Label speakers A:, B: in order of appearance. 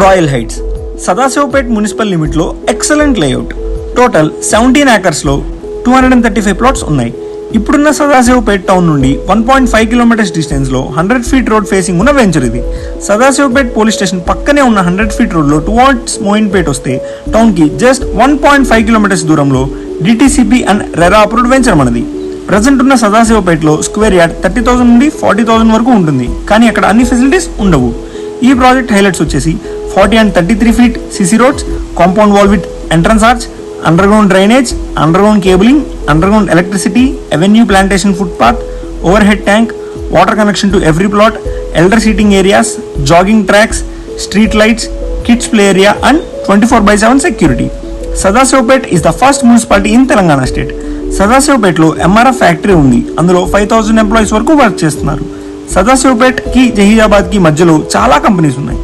A: Royal Heights Sadashivpet municipal లిమిట్లో excellent layout. Total 17 acres-లో 235 plots ఉన్నాయి. ఇప్పుడున్న సదాశివపేట్ టౌన్ నుండి 1.5 kilometers డిస్టెన్స్లో 100 feet రోడ్ ఫేసింగ్ ఉన్న వెంచర్ ఇది. సదాశివపేట్ పోలీస్ స్టేషన్ పక్కనే ఉన్న 100 feet రోడ్లో టువర్డ్స్ మోయిన్పేట్ వస్తే టౌన్కి జస్ట్ 1.5 kilometers దూరంలో DTCP and RERA approved venture మనది. ప్రజెంట్ ఉన్న సదాశివపేటలో స్క్వేర్ యార్డ్ 30,000 నుండి 40,000 వరకు ఉంటుంది, కానీ అక్కడ అన్ని ఫెసిలిటీస్ ఉండవు. ఈ ప్రాజెక్ట్ హైలైట్స్ వచ్చేసి 40 and 33 feet CC roads, compound wall with entrance arch, underground drainage, underground cabling, underground electricity, avenue plantation footpath, over head tank, water connection to every plot, elder seating areas, jogging tracks, street lights, kids play area and 24/7 security. Sadashivpet is the first municipality in Telangana state. సదాశివపేట్లో MRF factory ఉంది, అందులో 5,000 employees వరకు work చేస్తున్నారు. సదాశివపేట్ కి జహీరాబాద్ కి మధ్యలో చాలా companies ఉన్నాయి.